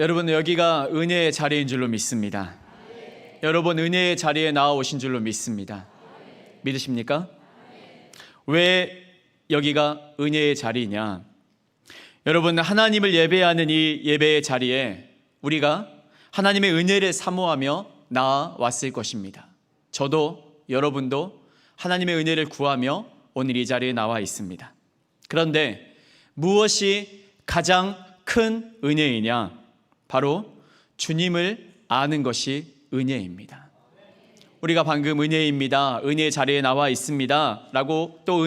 여러분, 여기가 은혜의 자리인 줄로 믿습니다. 여러분, 은혜의 자리에 나와오신 줄로 믿습니다. 믿으십니까? 왜 여기가 은혜의 자리냐? 여러분, 하나님을 예배하는 이 예배의 자리에 우리가 하나님의 은혜를 사모하며 나아왔을 것입니다. 저도 여러분도 하나님의 은혜를 구하며 오늘 이 자리에 나와 있습니다. 그런데 무엇이 가장 큰 은혜이냐? 바로 주님을 아는 것이 은혜입니다. 우리가 방금 은혜입니다, 은혜의 자리에 나와 있습니다 라고 또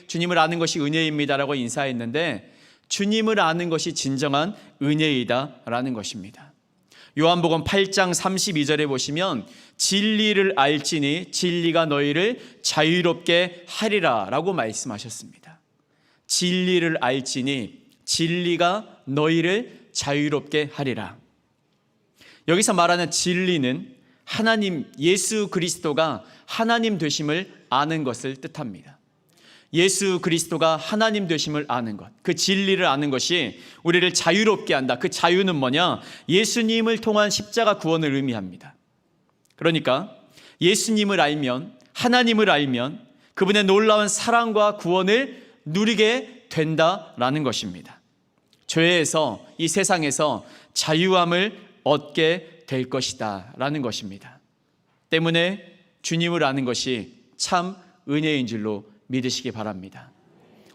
주님을 아는 것이 은혜입니다 라고 인사했는데, 주님을 아는 것이 진정한 은혜이다 라는 것입니다. 요한복음 8장 32절에 보시면 진리를 알지니 진리가 너희를 자유롭게 하리라 라고 말씀하셨습니다. 진리를 알지니 진리가 너희를 자유롭게 하리라. 여기서 말하는 진리는 하나님, 예수 그리스도가 하나님 되심을 아는 것을 뜻합니다. 예수 그리스도가 하나님 되심을 아는 것, 그 진리를 아는 것이 우리를 자유롭게 한다. 그 자유는 뭐냐? 예수님을 통한 십자가 구원을 의미합니다. 그러니까 예수님을 알면, 하나님을 알면 그분의 놀라운 사랑과 구원을 누리게 된다라는 것입니다. 죄에서, 이 세상에서 자유함을 얻게 될 것이다 라는 것입니다. 때문에 주님을 아는 것이 참 은혜인 줄로 믿으시기 바랍니다.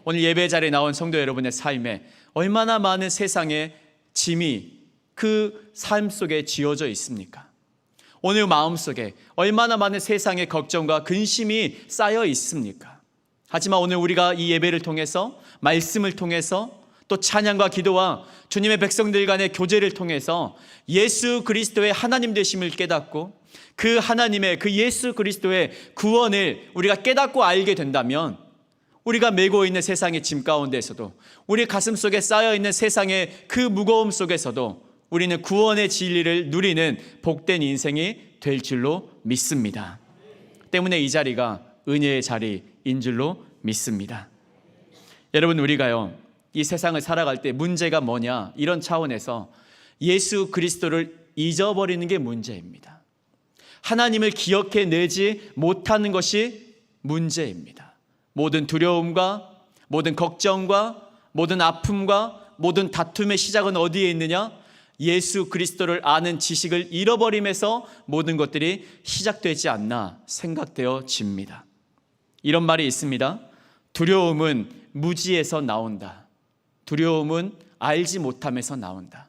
오늘 예배 자리에 나온 성도 여러분의 삶에 얼마나 많은 세상의 짐이 그 삶 속에 지어져 있습니까? 오늘 마음속에 얼마나 많은 세상의 걱정과 근심이 쌓여 있습니까? 하지만 오늘 우리가 이 예배를 통해서, 말씀을 통해서, 또 찬양과 기도와 주님의 백성들 간의 교제를 통해서 예수 그리스도의 하나님 되심을 깨닫고 그 하나님의, 그 예수 그리스도의 구원을 우리가 깨닫고 알게 된다면, 우리가 메고 있는 세상의 짐 가운데서도, 우리 가슴 속에 쌓여있는 세상의 그 무거움 속에서도 우리는 구원의 진리를 누리는 복된 인생이 될 줄로 믿습니다. 때문에 이 자리가 은혜의 자리인 줄로 믿습니다. 여러분, 우리가요, 이 세상을 살아갈 때 문제가 뭐냐, 이런 차원에서 예수 그리스도를 잊어버리는 게 문제입니다. 하나님을 기억해내지 못하는 것이 문제입니다. 모든 두려움과 모든 걱정과 모든 아픔과 모든 다툼의 시작은 어디에 있느냐? 예수 그리스도를 아는 지식을 잃어버림에서 모든 것들이 시작되지 않나 생각되어집니다. 이런 말이 있습니다. 두려움은 무지에서 나온다. 두려움은 알지 못함에서 나온다.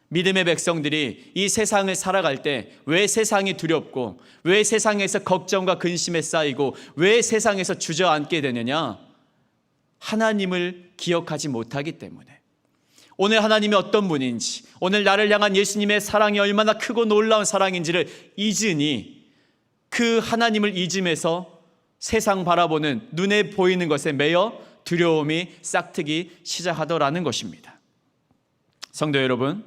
믿음의 백성들이 이 세상을 살아갈 때 왜 세상이 두렵고, 왜 세상에서 걱정과 근심에 쌓이고, 왜 세상에서 주저앉게 되느냐? 하나님을 기억하지 못하기 때문에. 오늘 하나님이 어떤 분인지, 오늘 나를 향한 예수님의 사랑이 얼마나 크고 놀라운 사랑인지를 잊으니, 그 하나님을 잊음에서 세상 바라보는, 눈에 보이는 것에 매여 두려움이 싹트기 시작하더라는 것입니다. 성도 여러분,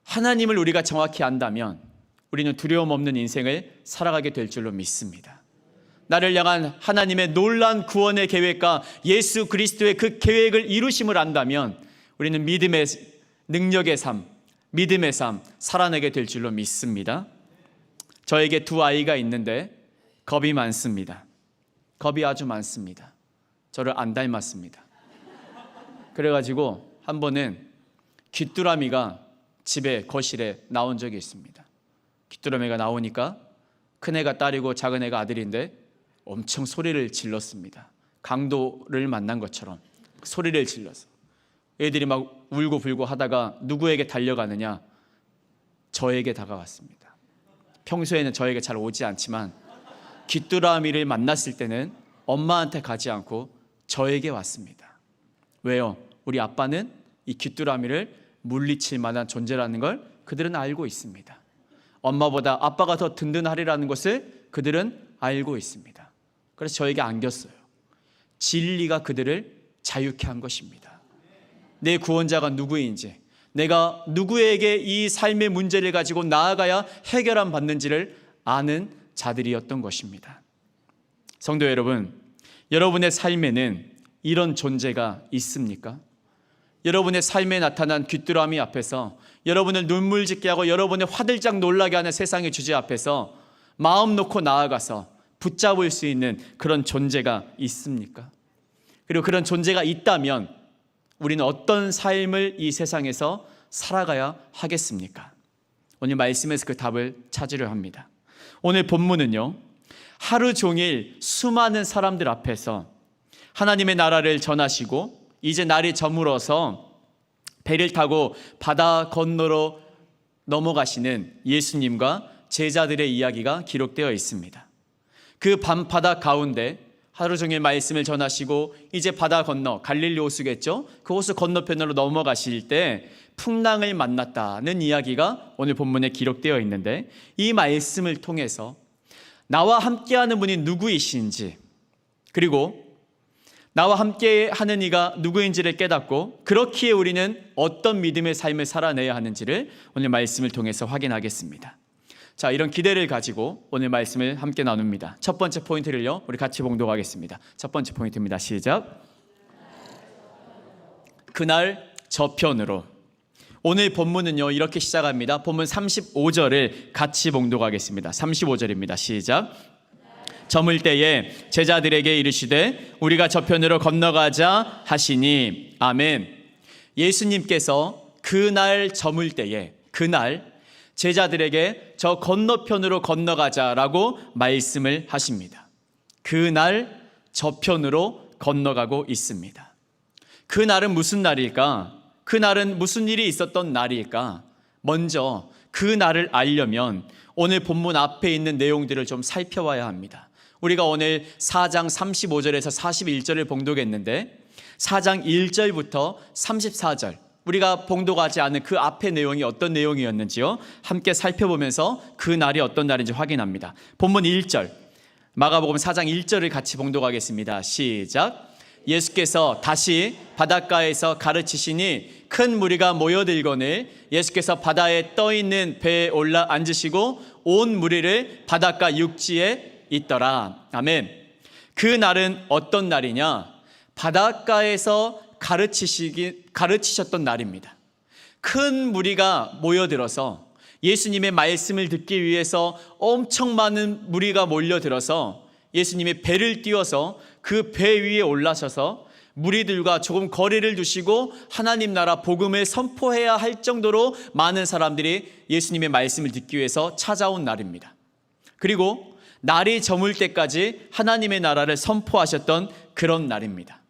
하나님을 우리가 정확히 안다면 우리는 두려움 없는 인생을 살아가게 될 줄로 믿습니다. 나를 향한 하나님의 놀라운 구원의 계획과 예수 그리스도의 그 계획을 이루심을 안다면 우리는 믿음의 능력의 삶, 믿음의 삶 살아내게 될 줄로 믿습니다. 저에게 두 아이가 있는데 겁이 많습니다. 겁이 아주 많습니다. 저를 안 닮았습니다. 그래가지고 한 번은 귀뚜라미가 집에, 거실에 나온 적이 있습니다. 귀뚜라미가 나오니까 큰애가 딸이고 작은애가 아들인데 엄청 소리를 질렀습니다. 강도를 만난 것처럼 소리를 질러서 애들이 막 울고 불고 하다가 누구에게 달려가느냐? 저에게 다가왔습니다. 평소에는 저에게 잘 오지 않지만 귀뚜라미를 만났을 때는 엄마한테 가지 않고 저에게 왔습니다. 왜요? 우리 아빠는 이 귀뚜라미를 물리칠 만한 존재라는 걸 그들은 알고 있습니다. 엄마보다 아빠가 더 든든하리라는 것을 그들은 알고 있습니다. 그래서 저에게 안겼어요. 진리가 그들을 자유케 한 것입니다. 내 구원자가 누구인지, 내가 누구에게 이 삶의 문제를 가지고 나아가야 해결함 받는지를 아는 자들이었던 것입니다. 성도 여러분, 여러분의 삶에는 이런 존재가 있습니까? 여러분의 삶에 나타난 귀뚜라미 앞에서, 여러분을 눈물 짓게 하고 여러분의 화들짝 놀라게 하는 세상의 주제 앞에서 마음 놓고 나아가서 붙잡을 수 있는 그런 존재가 있습니까? 그리고 그런 존재가 있다면 우리는 어떤 삶을 이 세상에서 살아가야 하겠습니까? 오늘 말씀에서 그 답을 찾으려 합니다. 오늘 본문은요, 하루 종일 수많은 사람들 앞에서 하나님의 나라를 전하시고 이제 날이 저물어서 배를 타고 바다 건너로 넘어가시는 예수님과 제자들의 이야기가 기록되어 있습니다. 그 밤바다 가운데 하루 종일 말씀을 전하시고 이제 바다 건너, 갈릴리 호수겠죠? 그 호수 건너편으로 넘어가실 때 풍랑을 만났다는 이야기가 오늘 본문에 기록되어 있는데, 이 말씀을 통해서 나와 함께하는 분이 누구이신지, 그리고 나와 함께하는 이가 누구인지를 깨닫고 그렇기에 우리는 어떤 믿음의 삶을 살아내야 하는지를 오늘 말씀을 통해서 확인하겠습니다. 자, 이런 기대를 가지고 오늘 말씀을 함께 나눕니다. 첫 번째 포인트를요, 우리 같이 봉독하겠습니다. 첫 번째 포인트입니다. 시작. 그날 저편으로. 오늘 본문은요, 이렇게 시작합니다. 본문 35절을 같이 봉독하겠습니다. 35절입니다. 시작. 저물 때에 제자들에게 이르시되 우리가 저편으로 건너가자 하시니. 아멘. 예수님께서 그날 저물 때에, 그날 제자들에게 저 건너편으로 건너가자라고 말씀을 하십니다. 그날 저편으로 건너가고 있습니다. 그날은 무슨 날일까? 그날은 무슨 일이 있었던 날일까? 먼저 그 날을 알려면 오늘 본문 앞에 있는 내용들을 좀 살펴봐야 합니다. 우리가 오늘 4장 35절에서 41절을 봉독했는데 4장 1절부터 34절, 우리가 봉독하지 않은 그 앞의 내용이 어떤 내용이었는지요, 함께 살펴보면서 그 날이 어떤 날인지 확인합니다. 본문 1절, 마가복음 4장 1절을 같이 봉독하겠습니다. 시작. 예수께서 다시 바닷가에서 가르치시니 큰 무리가 모여들거늘 예수께서 바다에 떠있는 배에 올라 앉으시고 온 무리를 바닷가 육지에 있더라. 아멘. 그 날은 어떤 날이냐? 바닷가에서 가르치셨던 날입니다. 큰 무리가 모여들어서 예수님의 말씀을 듣기 위해서 엄청 많은 무리가 몰려들어서 예수님의 배를 띄워서 그 배 위에 올라서서 무리들과 조금 거리를 두시고 하나님 나라 복음을 선포해야 할 정도로 많은 사람들이 예수님의 말씀을 듣기 위해서 찾아온 날입니다. 그리고 날이 저물 때까지 하나님의 나라를 선포하셨던 그런 날입니다.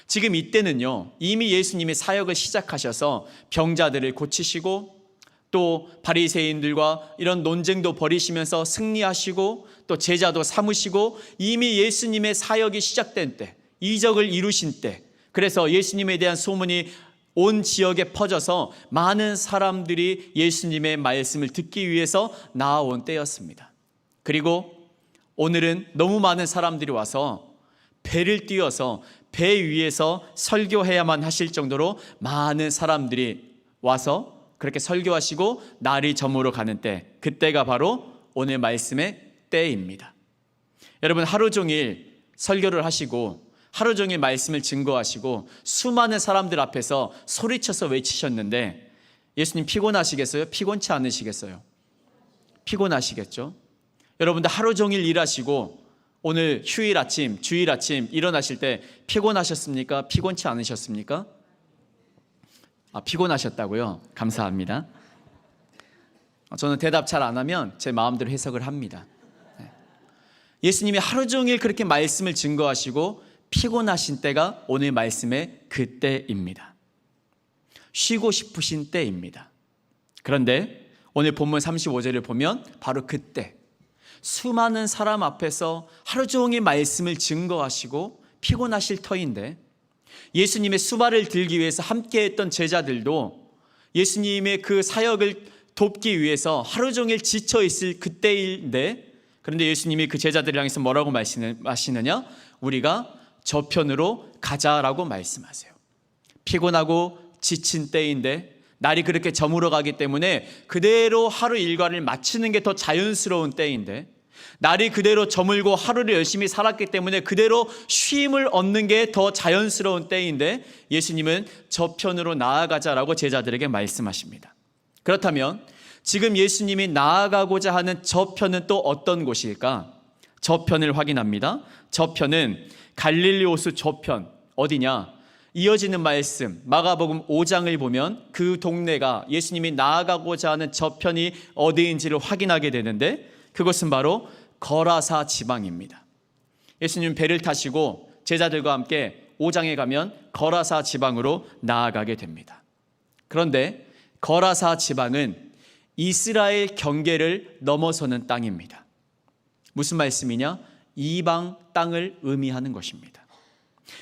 지금 이때는요, 이미 예수님이 사역을 시작하셔서 병자들을 고치시고 또 바리새인들과 이런 논쟁도 벌이시면서 승리하시고 또 제자도 삼으시고 이미 예수님의 사역이 시작된 때, 이적을 이루신 때, 그래서 예수님에 대한 소문이 온 지역에 퍼져서 많은 사람들이 예수님의 말씀을 듣기 위해서 나아온 때였습니다. 그리고 오늘은 너무 많은 사람들이 와서 배를 띄워서 배 위에서 설교해야만 하실 정도로 많은 사람들이 와서 그렇게 설교하시고 날이 저물어 가는 때, 그때가 바로 오늘 말씀의 때입니다. 여러분, 하루 종일 설교를 하시고 하루 종일 말씀을 증거하시고 수많은 사람들 앞에서 소리쳐서 외치셨는데 예수님 피곤하시겠어요? 피곤치 않으시겠어요? 피곤하시겠죠? 여러분들 하루 종일 일하시고 오늘 휴일 아침, 주일 아침 일어나실 때 피곤하셨습니까? 피곤치 않으셨습니까? 피곤하셨다고요? 감사합니다. 저는 대답 잘 안 하면 제 마음대로 해석을 합니다. 예수님이 하루 종일 그렇게 말씀을 증거하시고 피곤하신 때가 오늘 말씀의 그 때입니다. 쉬고 싶으신 때입니다. 그런데 오늘 본문 35절을 보면 바로 그때 수많은 사람 앞에서 하루 종일 말씀을 증거하시고 피곤하실 터인데 예수님의 수발을 들기 위해서 함께했던 제자들도 예수님의 그 사역을 돕기 위해서 하루 종일 지쳐 있을 그때인데, 그런데 예수님이 그 제자들을 향해서 뭐라고 말씀하시느냐? 우리가 저편으로 가자라고 말씀하세요. 피곤하고 지친 때인데 날이 그렇게 저물어 가기 때문에 그대로 하루 일과를 마치는 게 더 자연스러운 때인데 날이 그대로 저물고 하루를 열심히 살았기 때문에 그대로 쉼을 얻는 게 더 자연스러운 때인데 예수님은 저편으로 나아가자라고 제자들에게 말씀하십니다. 그렇다면 지금 예수님이 나아가고자 하는 저편은 또 어떤 곳일까? 저편을 확인합니다. 저편은 갈릴리 호수 저편, 어디냐? 이어지는 말씀 마가복음 5장을 보면 그 동네가 예수님이 나아가고자 하는 저편이 어디인지를 확인하게 되는데 그것은 바로 거라사 지방입니다. 예수님 배를 타시고 제자들과 함께 5장에 가면 거라사 지방으로 나아가게 됩니다. 그런데 거라사 지방은 이스라엘 경계를 넘어서는 땅입니다. 무슨 말씀이냐? 이방 땅을 의미하는 것입니다.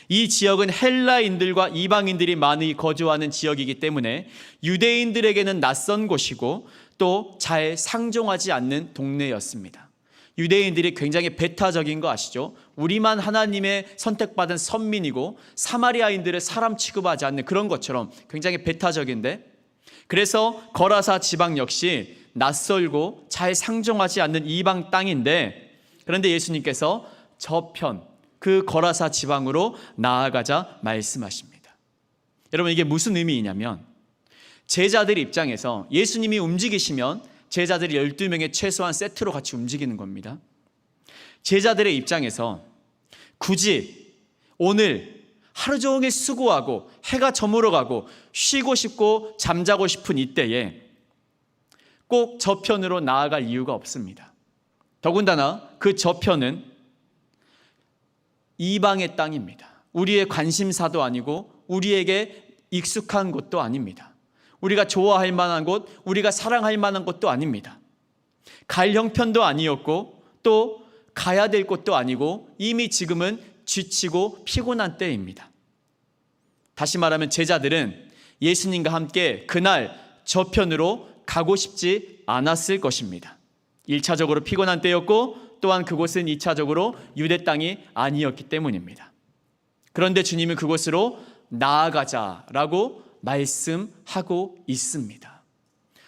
이 지역은 헬라인들과 이방인들이 많이 거주하는 지역이기 때문에 유대인들에게는 낯선 곳이고 또 잘 상종하지 않는 동네였습니다. 유대인들이 굉장히 배타적인 거 아시죠? 우리만 하나님의 선택받은 선민이고 사마리아인들을 사람 취급하지 않는 그런 것처럼 굉장히 배타적인데, 그래서 거라사 지방 역시 낯설고 잘 상종하지 않는 이방 땅인데, 그런데 예수님께서 저편 그 거라사 지방으로 나아가자 말씀하십니다. 여러분, 이게 무슨 의미이냐면 제자들 입장에서 예수님이 움직이시면 제자들이 12명의 최소한 세트로 같이 움직이는 겁니다. 제자들의 입장에서 굳이 오늘 하루 종일 수고하고 해가 저물어가고 쉬고 싶고 잠자고 싶은 이때에 꼭 저편으로 나아갈 이유가 없습니다. 더군다나 그 저편은 이방의 땅입니다. 우리의 관심사도 아니고 우리에게 익숙한 곳도 아닙니다. 우리가 좋아할 만한 곳, 우리가 사랑할 만한 곳도 아닙니다. 갈 형편도 아니었고 또 가야 될 곳도 아니고 이미 지금은 지치고 피곤한 때입니다. 다시 말하면 제자들은 예수님과 함께 그날 저편으로 가고 싶지 않았을 것입니다. 1차적으로 피곤한 때였고 또한 그곳은 2차적으로 유대 땅이 아니었기 때문입니다. 그런데 주님은 그곳으로 나아가자라고 말씀하고 있습니다.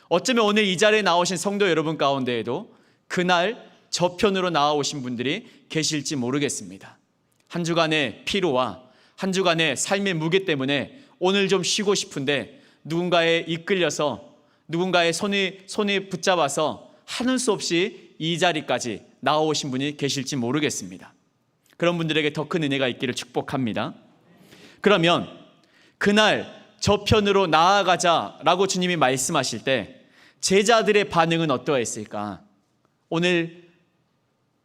어쩌면 오늘 이 자리에 나오신 성도 여러분 가운데에도 그날 저편으로 나아오신 분들이 계실지 모르겠습니다. 한 주간의 피로와 한 주간의 삶의 무게 때문에 오늘 좀 쉬고 싶은데 누군가에 이끌려서 누군가의 손이 붙잡아서 하는 수 없이 이 자리까지 나아오신 분이 계실지 모르겠습니다. 그런 분들에게 더 큰 은혜가 있기를 축복합니다. 그러면 그날 저편으로 나아가자라고 주님이 말씀하실 때 제자들의 반응은 어떠했을까? 오늘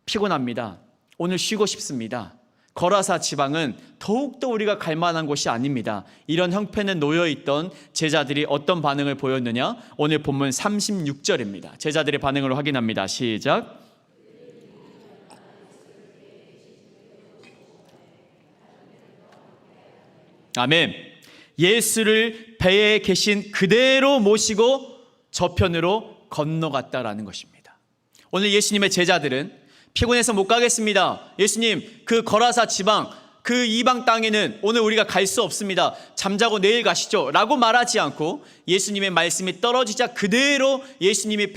피곤합니다. 오늘 쉬고 싶습니다. 거라사 지방은 더욱더 우리가 갈 만한 곳이 아닙니다. 이런 형편에 놓여있던 제자들이 어떤 반응을 보였느냐? 오늘 본문 36절입니다. 제자들의 반응을 확인합니다. 시작. 아멘. 예수를 배에 계신 그대로 모시고 저편으로 건너갔다라는 것입니다. 오늘 예수님의 제자들은 피곤해서 못 가겠습니다. 예수님, 그 거라사 지방, 그 이방 땅에는 오늘 우리가 갈 수 없습니다. 잠자고 내일 가시죠 라고 말하지 않고 예수님의 말씀이 떨어지자 그대로 예수님이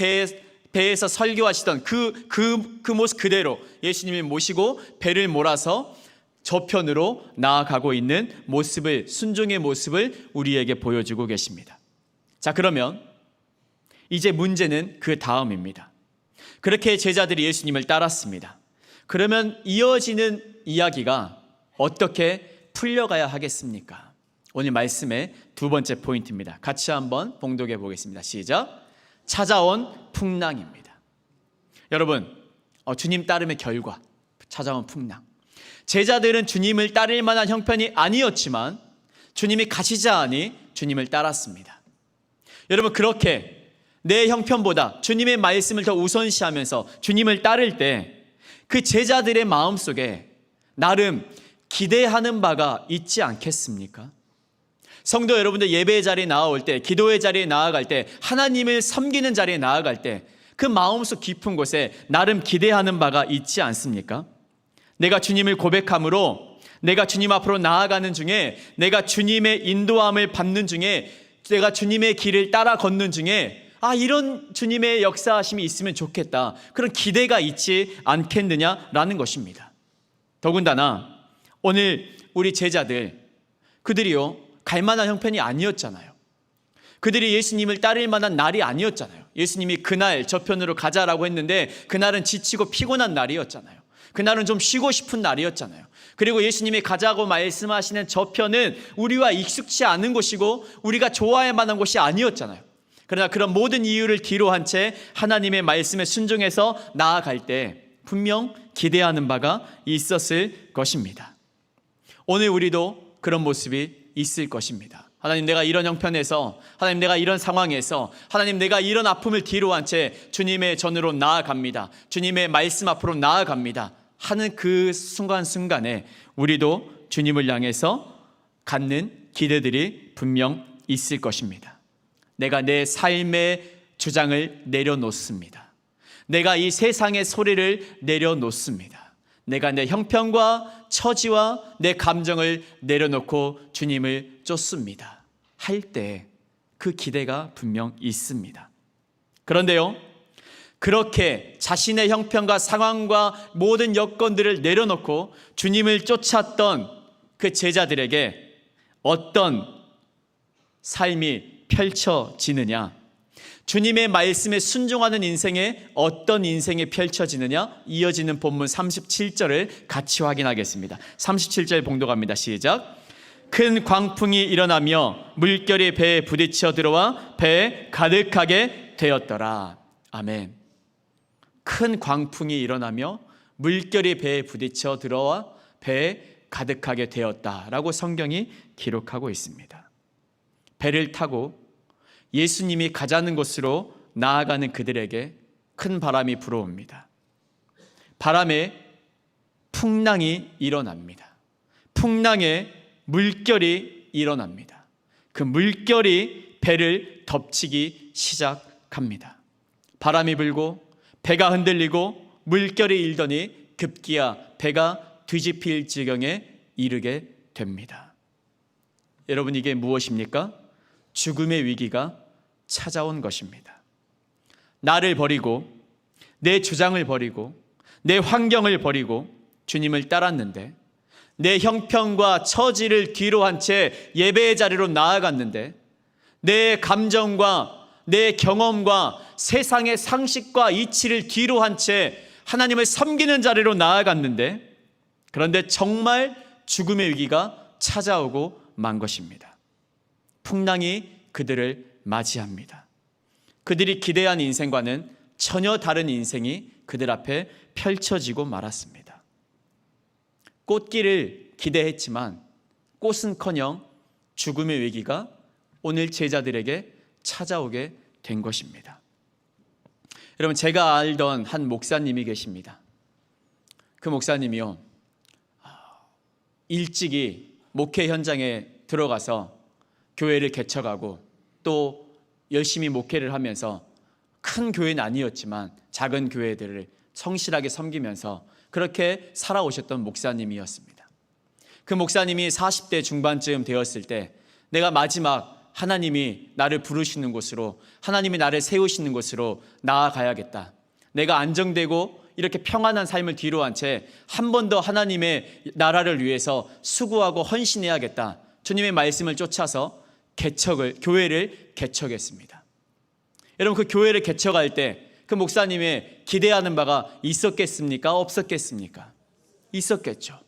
배에서 설교하시던 그 모습 그대로 예수님이 모시고 배를 몰아서 저편으로 나아가고 있는 모습을, 순종의 모습을 우리에게 보여주고 계십니다. 자, 그러면 이제 문제는 그 다음입니다. 그렇게 제자들이 예수님을 따랐습니다. 그러면 이어지는 이야기가 어떻게 풀려가야 하겠습니까? 오늘 말씀의 두 번째 포인트입니다. 같이 한번 봉독해 보겠습니다. 시작. 찾아온 풍랑입니다. 여러분, 주님 따름의 결과, 찾아온 풍랑. 제자들은 주님을 따를 만한 형편이 아니었지만 주님이 가시자 하니 주님을 따랐습니다. 여러분, 그렇게 내 형편보다 주님의 말씀을 더 우선시하면서 주님을 따를 때 그 제자들의 마음속에 나름 기대하는 바가 있지 않겠습니까? 성도 여러분들, 예배의 자리에 나아올 때, 기도의 자리에 나아갈 때, 하나님을 섬기는 자리에 나아갈 때 그 마음속 깊은 곳에 나름 기대하는 바가 있지 않습니까? 내가 주님을 고백함으로, 내가 주님 앞으로 나아가는 중에, 내가 주님의 인도함을 받는 중에, 내가 주님의 길을 따라 걷는 중에 이런 주님의 역사하심이 있으면 좋겠다, 그런 기대가 있지 않겠느냐라는 것입니다. 더군다나 오늘 우리 제자들, 그들이요 갈만한 형편이 아니었잖아요. 그들이 예수님을 따를 만한 날이 아니었잖아요. 예수님이 그날 저편으로 가자라고 했는데 그날은 지치고 피곤한 날이었잖아요. 그날은 좀 쉬고 싶은 날이었잖아요. 그리고 예수님이 가자고 말씀하시는 저편은 우리와 익숙치 않은 곳이고 우리가 좋아할 만한 곳이 아니었잖아요. 그러나 그런 모든 이유를 뒤로 한 채 하나님의 말씀에 순종해서 나아갈 때 분명 기대하는 바가 있었을 것입니다. 오늘 우리도 그런 모습이 있을 것입니다. 하나님, 내가 이런 형편에서, 하나님 내가 이런 상황에서, 하나님 내가 이런 아픔을 뒤로 한 채 주님의 전으로 나아갑니다, 주님의 말씀 앞으로 나아갑니다 하는 그 순간순간에 우리도 주님을 향해서 갖는 기대들이 분명 있을 것입니다. 내가 내 삶의 주장을 내려놓습니다. 내가 이 세상의 소리를 내려놓습니다. 내가 내 형편과 처지와 내 감정을 내려놓고 주님을 쫓습니다 할 때 그 기대가 분명 있습니다. 그런데요, 그렇게 자신의 형편과 상황과 모든 여건들을 내려놓고 주님을 쫓았던 그 제자들에게 어떤 삶이 펼쳐지느냐, 주님의 말씀에 순종하는 인생에 어떤 인생이 펼쳐지느냐, 이어지는 본문 37절을 같이 확인하겠습니다. 37절 봉독합니다. 시작. 큰 광풍이 일어나며 물결이 배에 부딪혀 들어와 배에 가득하게 되었더라. 아멘. 큰 광풍이 일어나며 물결이 배에 부딪혀 들어와 배에 가득하게 되었다라고 성경이 기록하고 있습니다. 배를 타고 예수님이 가자는 곳으로 나아가는 그들에게 큰 바람이 불어옵니다. 바람에 풍랑이 일어납니다. 풍랑에 물결이 일어납니다. 그 물결이 배를 덮치기 시작합니다. 바람이 불고 배가 흔들리고 물결이 일더니 급기야 배가 뒤집힐 지경에 이르게 됩니다. 여러분, 이게 무엇입니까? 죽음의 위기가 찾아온 것입니다. 나를 버리고 내 주장을 버리고 내 환경을 버리고 주님을 따랐는데, 내 형편과 처지를 뒤로 한 채 예배의 자리로 나아갔는데, 내 감정과 내 경험과 세상의 상식과 이치를 뒤로 한 채 하나님을 섬기는 자리로 나아갔는데, 그런데 정말 죽음의 위기가 찾아오고 만 것입니다. 풍랑이 그들을 맞이합니다. 그들이 기대한 인생과는 전혀 다른 인생이 그들 앞에 펼쳐지고 말았습니다. 꽃길을 기대했지만 꽃은커녕 죽음의 위기가 오늘 제자들에게 찾아오게 된 것입니다. 여러분, 제가 알던 한 목사님이 계십니다. 그 목사님이요, 일찍이 목회 현장에 들어가서 교회를 개척하고 또 열심히 목회를 하면서 큰 교회는 아니었지만 작은 교회들을 성실하게 섬기면서 그렇게 살아오셨던 목사님이었습니다. 그 목사님이 40대 중반쯤 되었을 때 내가 마지막 하나님이 나를 부르시는 곳으로, 하나님이 나를 세우시는 곳으로 나아가야겠다, 내가 안정되고 이렇게 평안한 삶을 뒤로 한 채 한 번 더 하나님의 나라를 위해서 수고하고 헌신해야겠다, 주님의 말씀을 쫓아서 교회를 개척했습니다. 여러분, 그 교회를 개척할 때 그 목사님의 기대하는 바가 있었겠습니까? 없었겠습니까? 있었겠죠.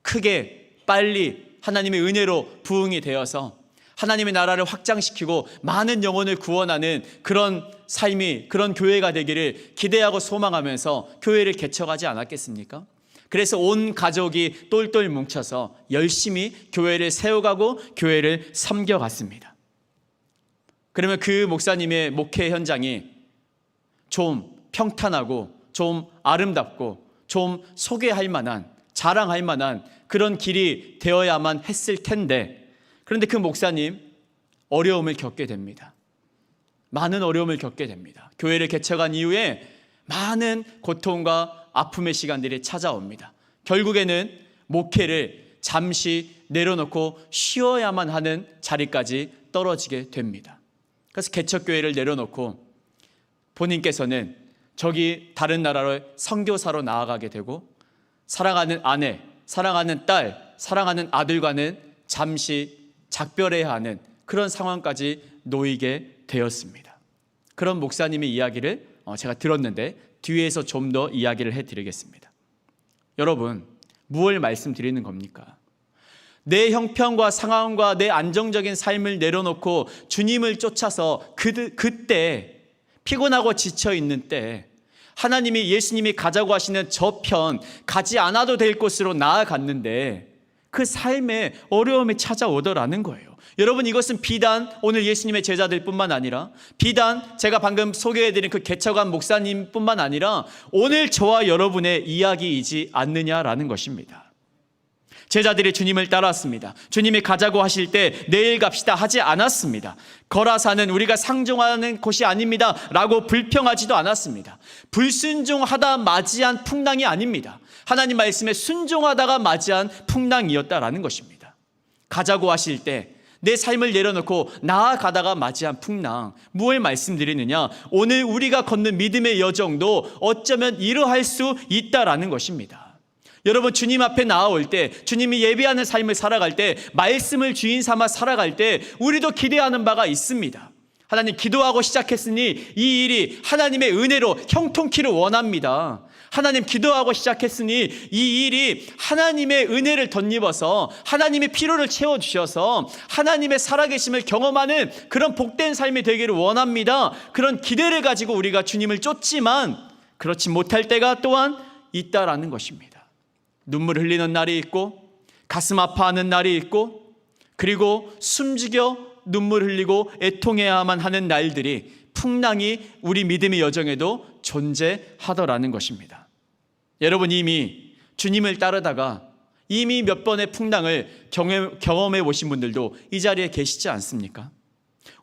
크게 빨리 하나님의 은혜로 부흥이 되어서 하나님의 나라를 확장시키고 많은 영혼을 구원하는 그런 삶이, 그런 교회가 되기를 기대하고 소망하면서 교회를 개척하지 않았겠습니까? 그래서 온 가족이 똘똘 뭉쳐서 열심히 교회를 세워가고 교회를 섬겨갔습니다. 그러면 그 목사님의 목회 현장이 좀 평탄하고 좀 아름답고 좀 소개할 만한, 자랑할 만한 그런 길이 되어야만 했을 텐데, 그런데 그 목사님 어려움을 겪게 됩니다. 많은 어려움을 겪게 됩니다. 교회를 개척한 이후에 많은 고통과 아픔의 시간들이 찾아옵니다. 결국에는 목회를 잠시 내려놓고 쉬어야만 하는 자리까지 떨어지게 됩니다. 그래서 개척교회를 내려놓고 본인께서는 저기 다른 나라로 선교사로 나아가게 되고 사랑하는 아내, 사랑하는 딸, 사랑하는 아들과는 잠시 작별해야 하는 그런 상황까지 놓이게 되었습니다. 그런 목사님의 이야기를 제가 들었는데 뒤에서 좀 더 이야기를 해드리겠습니다. 여러분, 무엇을 말씀드리는 겁니까? 내 형편과 상황과 내 안정적인 삶을 내려놓고 주님을 쫓아서 그때 피곤하고 지쳐있는 때 하나님이 예수님이 가자고 하시는 저편 가지 않아도 될 곳으로 나아갔는데 그 삶에 어려움이 찾아오더라는 거예요. 여러분, 이것은 비단 오늘 예수님의 제자들 뿐만 아니라 비단 제가 방금 소개해드린 그 개척한 목사님 뿐만 아니라 오늘 저와 여러분의 이야기이지 않느냐라는 것입니다. 제자들이 주님을 따랐습니다. 주님이 가자고 하실 때 내일 갑시다 하지 않았습니다. 거라사는 우리가 상종하는 곳이 아닙니다 라고 불평하지도 않았습니다. 불순종하다 맞이한 풍랑이 아닙니다. 하나님 말씀에 순종하다가 맞이한 풍랑이었다라는 것입니다. 가자고 하실 때 내 삶을 내려놓고 나아가다가 맞이한 풍랑, 무엇을 말씀드리느냐? 오늘 우리가 걷는 믿음의 여정도 어쩌면 이러할 수 있다라는 것입니다. 여러분, 주님 앞에 나아올 때, 주님이 예배하는 삶을 살아갈 때, 말씀을 주인 삼아 살아갈 때 우리도 기대하는 바가 있습니다. 하나님, 기도하고 시작했으니 이 일이 하나님의 은혜로 형통키를 원합니다. 하나님, 기도하고 시작했으니 이 일이 하나님의 은혜를 덧입어서 하나님의 피로를 채워주셔서 하나님의 살아계심을 경험하는 그런 복된 삶이 되기를 원합니다. 그런 기대를 가지고 우리가 주님을 쫓지만 그렇지 못할 때가 또한 있다라는 것입니다. 눈물 흘리는 날이 있고 가슴 아파하는 날이 있고 그리고 숨죽여 눈물 흘리고 애통해야만 하는 날들이 풍랑이 우리 믿음의 여정에도 존재하더라는 것입니다. 여러분, 이미 주님을 따르다가 이미 몇 번의 풍랑을 경험해 보신 분들도 이 자리에 계시지 않습니까?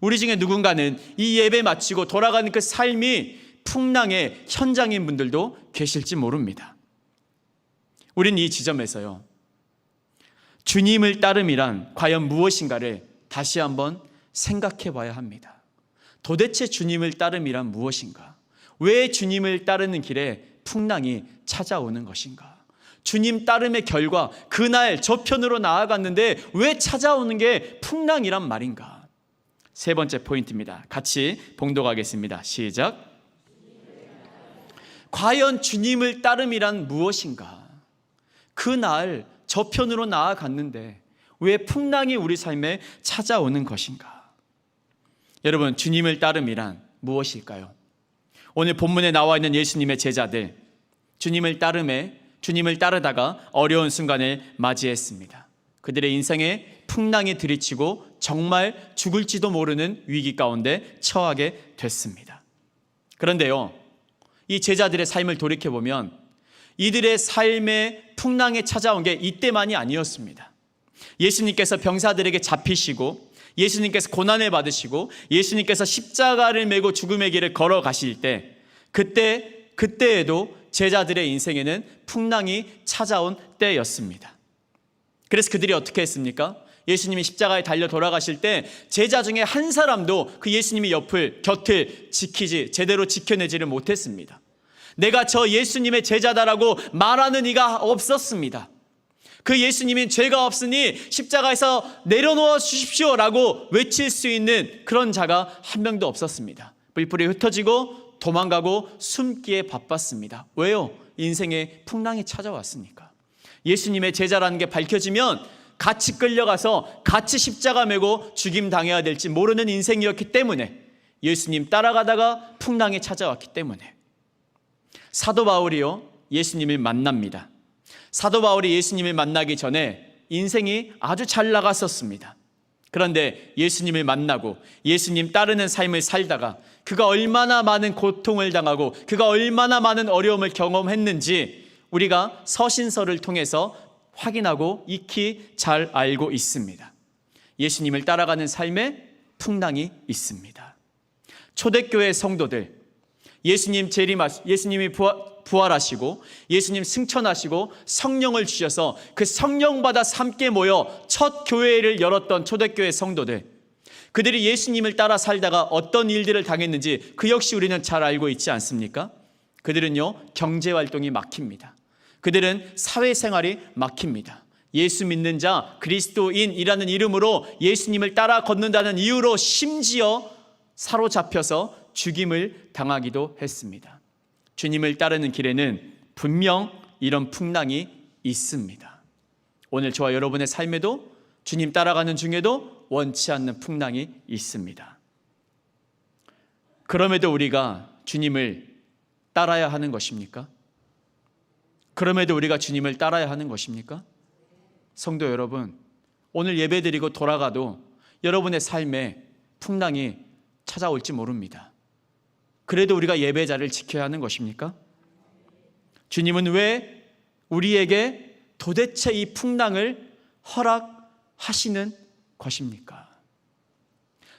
우리 중에 누군가는 이 예배 마치고 돌아가는 그 삶이 풍랑의 현장인 분들도 계실지 모릅니다. 우린 이 지점에서요, 주님을 따름이란 과연 무엇인가를 다시 한번 생각해 봐야 합니다. 도대체 주님을 따름이란 무엇인가? 왜 주님을 따르는 길에 풍랑이 찾아오는 것인가? 주님 따름의 결과, 그날 저편으로 나아갔는데 왜 찾아오는 게 풍랑이란 말인가? 세 번째 포인트입니다. 같이 봉독하겠습니다. 시작. 과연 주님을 따름이란 무엇인가? 그날 저편으로 나아갔는데 왜 풍랑이 우리 삶에 찾아오는 것인가? 여러분, 주님을 따름이란 무엇일까요? 오늘 본문에 나와 있는 예수님의 제자들, 주님을 따르다가 어려운 순간을 맞이했습니다. 그들의 인생에 풍랑이 들이치고 정말 죽을지도 모르는 위기 가운데 처하게 됐습니다. 그런데요, 이 제자들의 삶을 돌이켜보면 이들의 삶에 풍랑이 찾아온 게 이때만이 아니었습니다. 예수님께서 병사들에게 잡히시고 예수님께서 고난을 받으시고 예수님께서 십자가를 메고 죽음의 길을 걸어가실 때 그때에도 제자들의 인생에는 풍랑이 찾아온 때였습니다. 그래서 그들이 어떻게 했습니까? 예수님이 십자가에 달려 돌아가실 때 제자 중에 한 사람도 그 예수님의 곁을 제대로 지켜내지를 못했습니다. 내가 저 예수님의 제자다라고 말하는 이가 없었습니다. 그 예수님이 죄가 없으니 십자가에서 내려놓아 주십시오라고 외칠 수 있는 그런 자가 한 명도 없었습니다. 뿔뿔이 흩어지고 도망가고 숨기에 바빴습니다. 왜요? 인생에 풍랑이 찾아왔으니까. 예수님의 제자라는 게 밝혀지면 같이 끌려가서 같이 십자가 메고 죽임 당해야 될지 모르는 인생이었기 때문에, 예수님 따라가다가 풍랑이 찾아왔기 때문에. 사도 바울이요, 예수님을 만납니다. 사도 바울이 예수님을 만나기 전에 인생이 아주 잘 나갔었습니다. 그런데 예수님을 만나고 예수님 따르는 삶을 살다가 그가 얼마나 많은 고통을 당하고 그가 얼마나 많은 어려움을 경험했는지 우리가 서신서를 통해서 확인하고 익히 잘 알고 있습니다. 예수님을 따라가는 삶에 풍랑이 있습니다. 초대교회 성도들, 예수님이 부활하시고 예수님 승천하시고 성령을 주셔서 그 성령 받아 함께 모여 첫 교회를 열었던 초대교회 성도들, 그들이 예수님을 따라 살다가 어떤 일들을 당했는지 그 역시 우리는 잘 알고 있지 않습니까? 그들은요, 경제활동이 막힙니다. 그들은 사회생활이 막힙니다. 예수 믿는 자, 그리스도인이라는 이름으로 예수님을 따라 걷는다는 이유로 심지어 사로잡혀서 죽임을 당하기도 했습니다. 주님을 따르는 길에는 분명 이런 풍랑이 있습니다. 오늘 저와 여러분의 삶에도 주님 따라가는 중에도 원치 않는 풍랑이 있습니다. 그럼에도 우리가 주님을 따라야 하는 것입니까? 그럼에도 우리가 주님을 따라야 하는 것입니까? 성도 여러분, 오늘 예배드리고 돌아가도 여러분의 삶에 풍랑이 찾아올지 모릅니다. 그래도 우리가 예배 자리를 지켜야 하는 것입니까? 주님은 왜 우리에게 도대체 이 풍랑을 허락하시는 것입니까?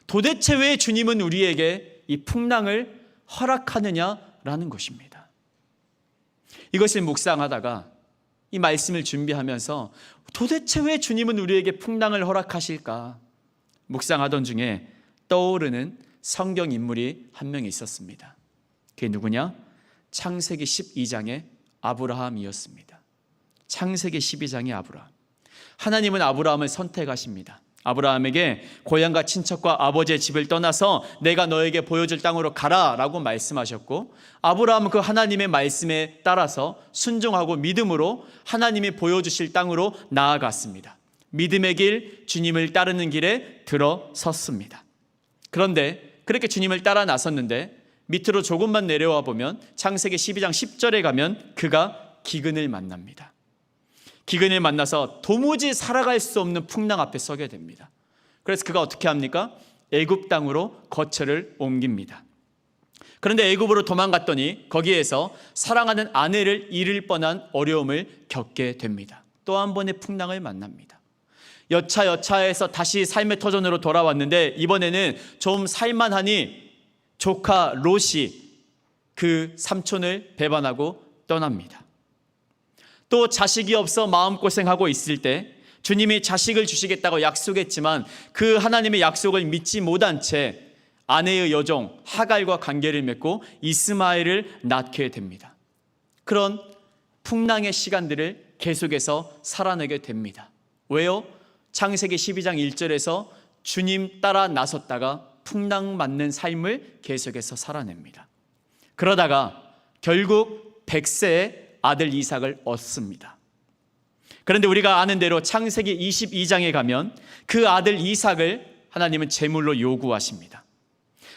도대체 왜 주님은 우리에게 이 풍랑을 허락하느냐라는 것입니다. 이것을 묵상하다가 이 말씀을 준비하면서 도대체 왜 주님은 우리에게 풍랑을 허락하실까? 묵상하던 중에 떠오르는 성경 인물이 한 명 있었습니다. 그게 누구냐? 창세기 12장의 아브라함이었습니다. 창세기 12장의 아브라함. 하나님은 아브라함을 선택하십니다. 아브라함에게 고향과 친척과 아버지의 집을 떠나서 내가 너에게 보여줄 땅으로 가라 라고 말씀하셨고, 아브라함은 그 하나님의 말씀에 따라서 순종하고 믿음으로 하나님이 보여주실 땅으로 나아갔습니다. 믿음의 길, 주님을 따르는 길에 들어섰습니다. 그런데 그렇게 주님을 따라 나섰는데 밑으로 조금만 내려와 보면 창세기 12장 10절에 가면 그가 기근을 만납니다. 기근을 만나서 도무지 살아갈 수 없는 풍랑 앞에 서게 됩니다. 그래서 그가 어떻게 합니까? 애굽 땅으로 거처를 옮깁니다. 그런데 애굽으로 도망갔더니 거기에서 사랑하는 아내를 잃을 뻔한 어려움을 겪게 됩니다. 또 한 번의 풍랑을 만납니다. 여차여차해서 다시 삶의 터전으로 돌아왔는데 이번에는 좀 살만하니 조카 롯이 그 삼촌을 배반하고 떠납니다. 또 자식이 없어 마음고생하고 있을 때 주님이 자식을 주시겠다고 약속했지만 그 하나님의 약속을 믿지 못한 채 아내의 여종 하갈과 관계를 맺고 이스마엘을 낳게 됩니다. 그런 풍랑의 시간들을 계속해서 살아내게 됩니다. 왜요? 창세기 12장 1절에서 주님 따라 나섰다가 풍랑 맞는 삶을 계속해서 살아냅니다. 그러다가 결국 100세의 아들 이삭을 얻습니다. 그런데 우리가 아는 대로 창세기 22장에 가면 그 아들 이삭을 하나님은 제물로 요구하십니다.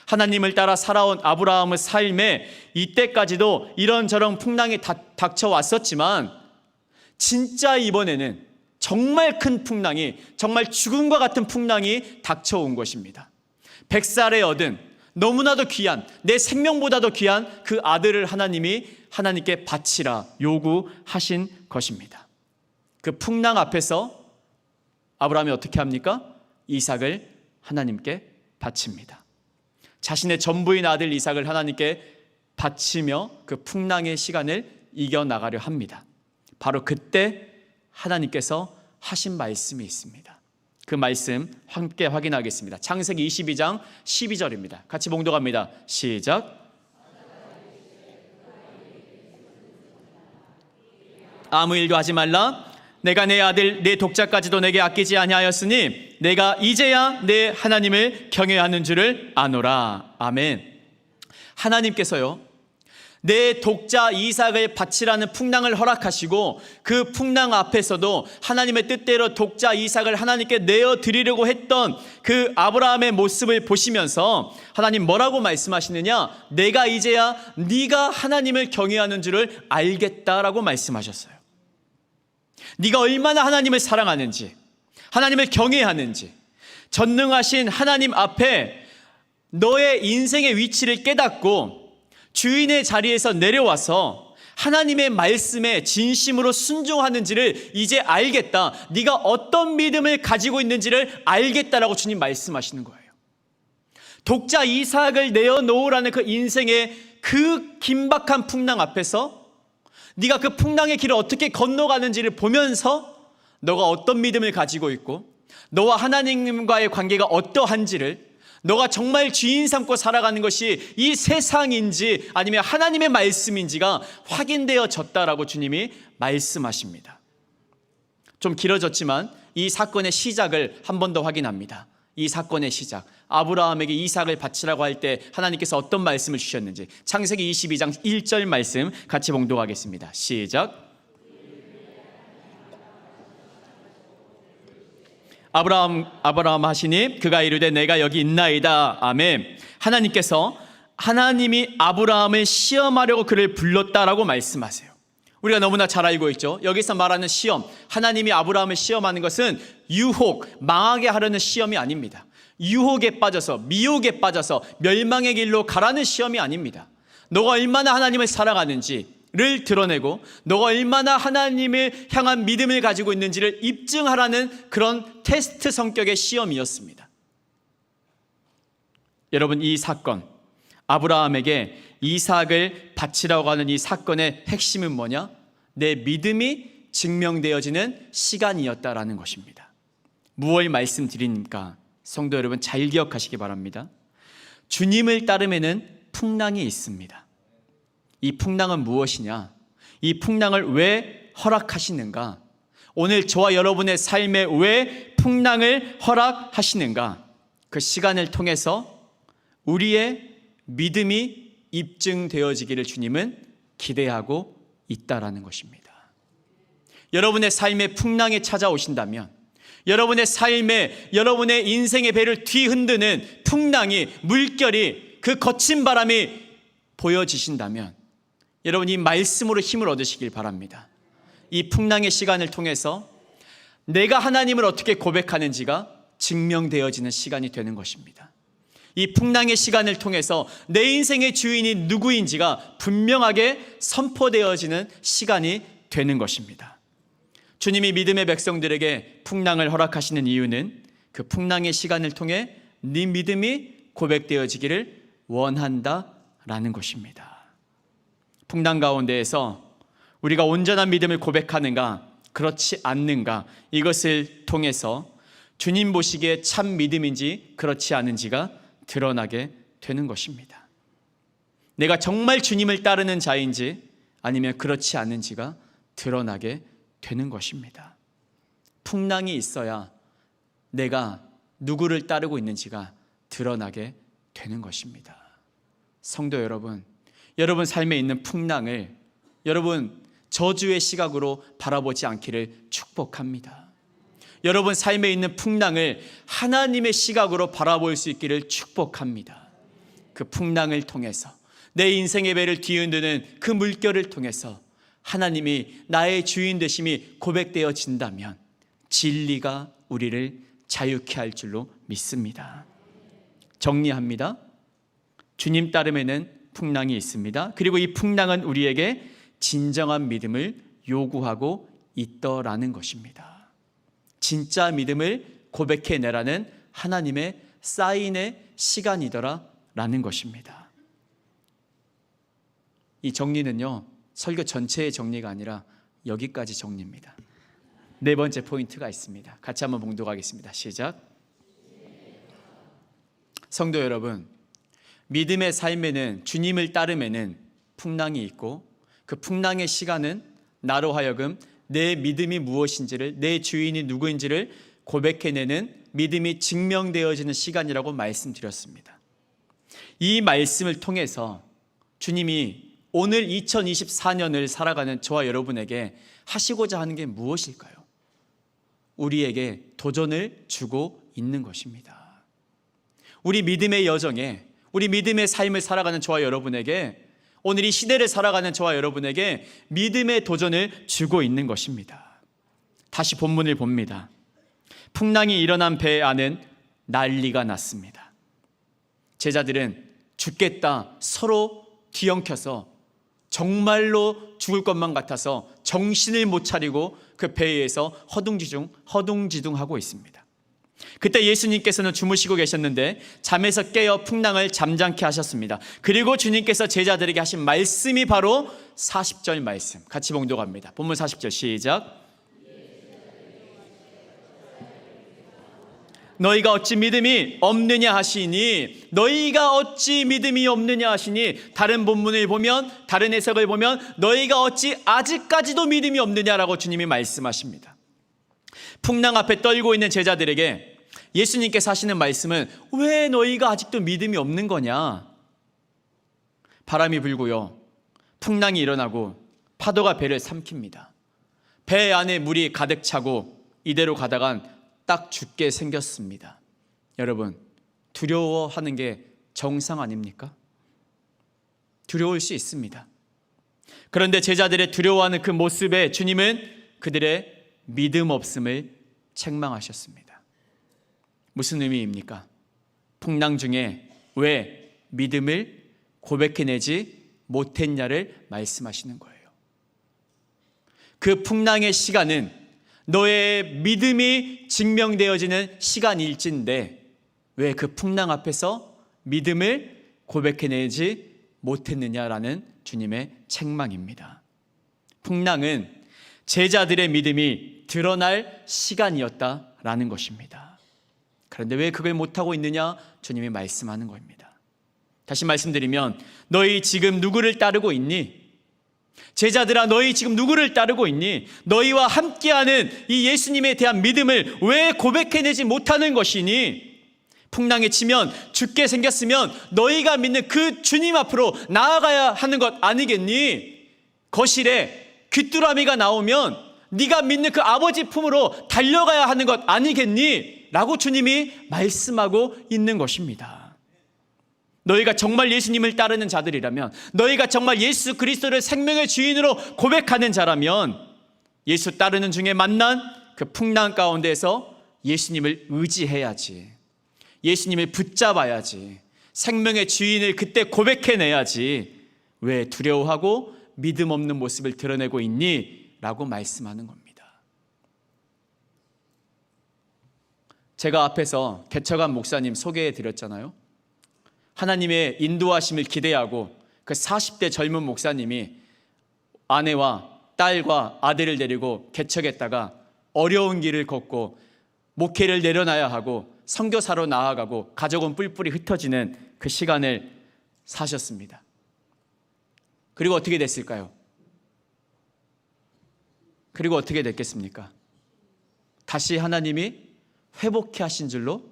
하나님을 따라 살아온 아브라함의 삶에 이때까지도 이런저런 풍랑이 닥쳐왔었지만 진짜 이번에는 정말 큰 풍랑이, 정말 죽음과 같은 풍랑이 닥쳐온 것입니다. 100살에 얻은 너무나도 귀한, 내 생명보다도 귀한 그 아들을 하나님께 바치라 요구하신 것입니다. 그 풍랑 앞에서 아브라함이 어떻게 합니까? 이삭을 하나님께 바칩니다. 자신의 전부인 아들 이삭을 하나님께 바치며 그 풍랑의 시간을 이겨나가려 합니다. 바로 그때 하나님께서 하신 말씀이 있습니다. 그 말씀 함께 확인하겠습니다. 창세기 22장 12절입니다. 같이 봉독합니다. 시작. 아무 일도 하지 말라. 내가 내 아들 내 독자까지도 내게 아끼지 아니하였으니 내가 이제야 내 하나님을 경외하는 줄을 아노라. 아멘. 하나님께서요, 내 독자 이삭을 바치라는 풍랑을 허락하시고 그 풍랑 앞에서도 하나님의 뜻대로 독자 이삭을 하나님께 내어드리려고 했던 그 아브라함의 모습을 보시면서 하나님 뭐라고 말씀하시느냐? 내가 이제야 네가 하나님을 경외하는 줄을 알겠다라고 말씀하셨어요. 네가 얼마나 하나님을 사랑하는지, 하나님을 경외하는지, 전능하신 하나님 앞에 너의 인생의 위치를 깨닫고 주인의 자리에서 내려와서 하나님의 말씀에 진심으로 순종하는지를 이제 알겠다. 네가 어떤 믿음을 가지고 있는지를 알겠다라고 주님 말씀하시는 거예요. 독자 이삭을 내어놓으라는 그 인생의 그 긴박한 풍랑 앞에서 네가 그 풍랑의 길을 어떻게 건너가는지를 보면서 너가 어떤 믿음을 가지고 있고 너와 하나님과의 관계가 어떠한지를 너가 정말 주인 삼고 살아가는 것이 이 세상인지 아니면 하나님의 말씀인지가 확인되어졌다라고 주님이 말씀하십니다. 좀 길어졌지만 이 사건의 시작을 한 번 더 확인합니다. 이 사건의 시작, 아브라함에게 이삭을 바치라고 할 때 하나님께서 어떤 말씀을 주셨는지 창세기 22장 1절 말씀 같이 봉독하겠습니다. 시작. 아브라함 하시니 그가 이르되 내가 여기 있나이다. 아멘. 하나님이 아브라함을 시험하려고 그를 불렀다라고 말씀하세요. 우리가 너무나 잘 알고 있죠. 여기서 말하는 시험, 하나님이 아브라함을 시험하는 것은 유혹, 망하게 하려는 시험이 아닙니다. 유혹에 빠져서, 미혹에 빠져서 멸망의 길로 가라는 시험이 아닙니다. 너가 얼마나 하나님을 사랑하는지를 드러내고 너가 얼마나 하나님을 향한 믿음을 가지고 있는지를 입증하라는 그런 테스트 성격의 시험이었습니다. 여러분, 이 사건, 아브라함에게 이삭을 바치라고 하는 이 사건의 핵심은 뭐냐? 내 믿음이 증명되어지는 시간이었다라는 것입니다. 무엇을 말씀드립니까? 성도 여러분, 잘 기억하시기 바랍니다. 주님을 따르면은 풍랑이 있습니다. 이 풍랑은 무엇이냐? 이 풍랑을 왜 허락하시는가? 오늘 저와 여러분의 삶에 왜 풍랑을 허락하시는가? 그 시간을 통해서 우리의 믿음이 입증되어지기를 주님은 기대하고 있다라는 것입니다. 여러분의 삶에 풍랑이 찾아오신다면, 여러분의 삶에, 여러분의 인생의 배를 뒤흔드는 풍랑이, 물결이, 그 거친 바람이 보여지신다면 여러분, 이 말씀으로 힘을 얻으시길 바랍니다. 이 풍랑의 시간을 통해서 내가 하나님을 어떻게 고백하는지가 증명되어지는 시간이 되는 것입니다. 이 풍랑의 시간을 통해서 내 인생의 주인이 누구인지가 분명하게 선포되어지는 시간이 되는 것입니다. 주님이 믿음의 백성들에게 풍랑을 허락하시는 이유는 그 풍랑의 시간을 통해 네 믿음이 고백되어지기를 원한다라는 것입니다. 풍랑 가운데에서 우리가 온전한 믿음을 고백하는가, 그렇지 않는가, 이것을 통해서 주님 보시기에 참 믿음인지 그렇지 않은지가 드러나게 되는 것입니다. 내가 정말 주님을 따르는 자인지 아니면 그렇지 않은지가 드러나게 되는 것입니다. 풍랑이 있어야 내가 누구를 따르고 있는지가 드러나게 되는 것입니다. 성도 여러분, 여러분 삶에 있는 풍랑을 여러분 저주의 시각으로 바라보지 않기를 축복합니다. 여러분 삶에 있는 풍랑을 하나님의 시각으로 바라볼 수 있기를 축복합니다. 그 풍랑을 통해서 내 인생의 배를 뒤흔드는 그 물결을 통해서 하나님이 나의 주인 되심이 고백되어진다면 진리가 우리를 자유케 할 줄로 믿습니다. 정리합니다. 주님 따름에는 풍랑이 있습니다. 그리고 이 풍랑은 우리에게 진정한 믿음을 요구하고 있더라는 것입니다. 진짜 믿음을 고백해내라는 하나님의 사인의 시간이더라라는 것입니다. 이 정리는요, 설교 전체의 정리가 아니라 여기까지 정리입니다. 네 번째 포인트가 있습니다. 같이 한번 봉독하겠습니다. 시작. 성도 여러분, 믿음의 삶에는, 주님을 따르면은 풍랑이 있고 그 풍랑의 시간은 나로 하여금 내 믿음이 무엇인지를, 내 주인이 누구인지를 고백해내는 믿음이 증명되어지는 시간이라고 말씀드렸습니다. 이 말씀을 통해서 주님이 오늘 2024년을 살아가는 저와 여러분에게 하시고자 하는 게 무엇일까요? 우리에게 도전을 주고 있는 것입니다. 우리 믿음의 여정에, 우리 믿음의 삶을 살아가는 저와 여러분에게, 오늘 이 시대를 살아가는 저와 여러분에게 믿음의 도전을 주고 있는 것입니다. 다시 본문을 봅니다. 풍랑이 일어난 배 안은 난리가 났습니다. 제자들은 죽겠다 서로 뒤엉켜서 정말로 죽을 것만 같아서 정신을 못 차리고 그 배에서 허둥지둥하고 있습니다. 그때 예수님께서는 주무시고 계셨는데 잠에서 깨어 풍랑을 잠잠케 하셨습니다. 그리고 주님께서 제자들에게 하신 말씀이 바로 40절 말씀, 같이 봉독합니다. 본문 40절 시작. 너희가 어찌 믿음이 없느냐 하시니, 너희가 어찌 믿음이 없느냐 하시니, 다른 본문을 보면, 다른 해석을 보면 너희가 어찌 아직까지도 믿음이 없느냐라고 주님이 말씀하십니다. 풍랑 앞에 떨고 있는 제자들에게 예수님께서 하시는 말씀은 왜 너희가 아직도 믿음이 없는 거냐? 바람이 불고요, 풍랑이 일어나고 파도가 배를 삼킵니다. 배 안에 물이 가득 차고 이대로 가다간 딱 죽게 생겼습니다. 여러분, 두려워하는 게 정상 아닙니까? 두려울 수 있습니다. 그런데 제자들의 두려워하는 그 모습에 주님은 그들의 믿음 없음을 책망하셨습니다. 무슨 의미입니까? 풍랑 중에 왜 믿음을 고백해내지 못했냐를 말씀하시는 거예요. 그 풍랑의 시간은 너의 믿음이 증명되어지는 시간일진데 왜 그 풍랑 앞에서 믿음을 고백해내지 못했느냐라는 주님의 책망입니다. 풍랑은 제자들의 믿음이 드러날 시간이었다라는 것입니다. 그런데 왜 그걸 못하고 있느냐? 주님이 말씀하는 겁니다. 다시 말씀드리면 너희 지금 누구를 따르고 있니? 제자들아, 너희 지금 누구를 따르고 있니? 너희와 함께하는 이 예수님에 대한 믿음을 왜 고백해내지 못하는 것이니? 풍랑에 치면 죽게 생겼으면 너희가 믿는 그 주님 앞으로 나아가야 하는 것 아니겠니? 거실에 귀뚜라미가 나오면 네가 믿는 그 아버지 품으로 달려가야 하는 것 아니겠니? 라고 주님이 말씀하고 있는 것입니다. 너희가 정말 예수님을 따르는 자들이라면, 너희가 정말 예수 그리스도를 생명의 주인으로 고백하는 자라면 예수 따르는 중에 만난 그 풍랑 가운데서 예수님을 의지해야지, 예수님을 붙잡아야지, 생명의 주인을 그때 고백해내야지 왜 두려워하고 믿음 없는 모습을 드러내고 있니? 라고 말씀하는 겁니다. 제가 앞에서 개척한 목사님 소개해 드렸잖아요. 하나님의 인도하심을 기대하고 그 40대 젊은 목사님이 아내와 딸과 아들을 데리고 개척했다가 어려운 길을 걷고 목회를 내려놔야 하고 선교사로 나아가고 가족은 뿔뿔이 흩어지는 그 시간을 사셨습니다. 그리고 어떻게 됐을까요? 그리고 어떻게 됐겠습니까? 다시 하나님이 회복케 하신 줄로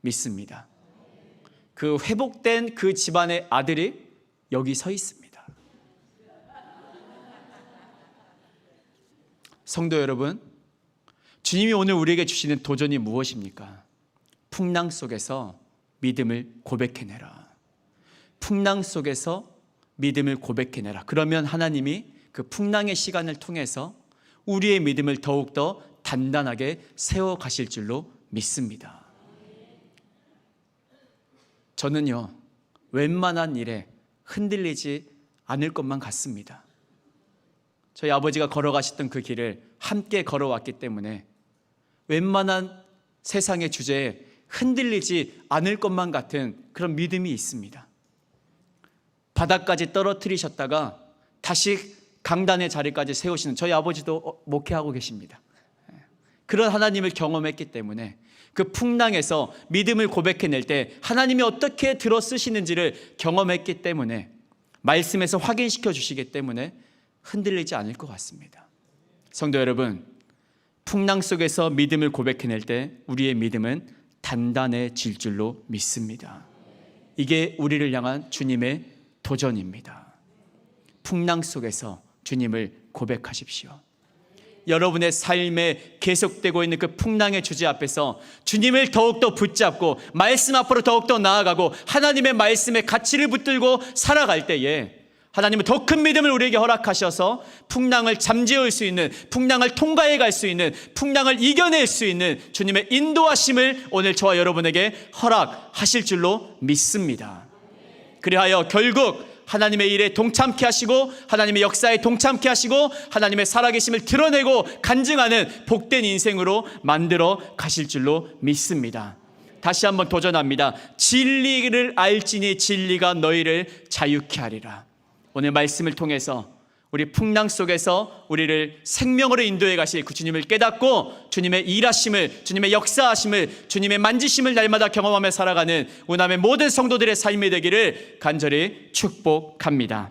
믿습니다. 그 회복된 그 집안의 아들이 여기 서 있습니다. 성도 여러분, 주님이 오늘 우리에게 주시는 도전이 무엇입니까? 풍랑 속에서 믿음을 고백해내라. 풍랑 속에서 믿음을 고백해내라. 그러면 하나님이 그 풍랑의 시간을 통해서 우리의 믿음을 더욱더 단단하게 세워가실 줄로 믿습니다. 저는요, 웬만한 일에 흔들리지 않을 것만 같습니다. 저희 아버지가 걸어가셨던 그 길을 함께 걸어왔기 때문에 웬만한 세상의 주제에 흔들리지 않을 것만 같은 그런 믿음이 있습니다. 바닥까지 떨어뜨리셨다가 다시 강단의 자리까지 세우시는 저희 아버지도 목회하고 계십니다. 그런 하나님을 경험했기 때문에 그 풍랑에서 믿음을 고백해낼 때 하나님이 어떻게 들어쓰시는지를 경험했기 때문에 말씀에서 확인시켜 주시기 때문에 흔들리지 않을 것 같습니다. 성도 여러분, 풍랑 속에서 믿음을 고백해낼 때 우리의 믿음은 단단해질 줄로 믿습니다. 이게 우리를 향한 주님의 도전입니다. 풍랑 속에서 주님을 고백하십시오. 여러분의 삶에 계속되고 있는 그 풍랑의 주제 앞에서 주님을 더욱더 붙잡고 말씀 앞으로 더욱더 나아가고 하나님의 말씀에 가치를 붙들고 살아갈 때에 하나님은 더 큰 믿음을 우리에게 허락하셔서 풍랑을 잠재울 수 있는, 풍랑을 통과해 갈 수 있는, 풍랑을 이겨낼 수 있는 주님의 인도하심을 오늘 저와 여러분에게 허락하실 줄로 믿습니다. 그리하여 결국 하나님의 일에 동참케 하시고 하나님의 역사에 동참케 하시고 하나님의 살아계심을 드러내고 간증하는 복된 인생으로 만들어 가실 줄로 믿습니다. 다시 한번 도전합니다. 진리를 알지니 진리가 너희를 자유케 하리라. 오늘 말씀을 통해서 우리 풍랑 속에서 우리를 생명으로 인도해 가실 그 주님을 깨닫고 주님의 일하심을, 주님의 역사하심을, 주님의 만지심을 날마다 경험하며 살아가는 우남의 모든 성도들의 삶이 되기를 간절히 축복합니다.